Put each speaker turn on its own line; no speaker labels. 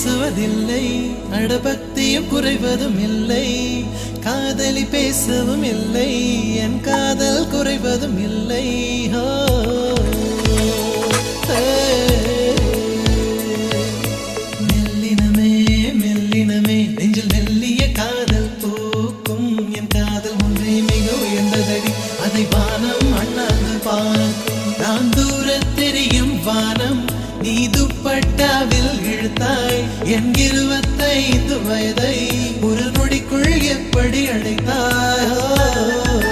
பேசுவதில்லை, அடபக்தியும் குறைவதும் இல்லை, காதலி பேசவும் இல்லை, என் காதல் குறைவதும் இல்லை. மெல்லினமே மெல்லினமே நெஞ்சில் மெல்லிய காதல் பூக்கும், என் காதல் ஒன்றே மிக உயர்ந்ததடி, அதை வானம் அண்ணாந்து பார்க்கும். நான் தூர தெரியும் வானம், நீ துப்பட்டாவில் இழுத்தாய் என் 25 வயதை ஒரு நொடிக்குள் எப்படி அழைத்தாய்.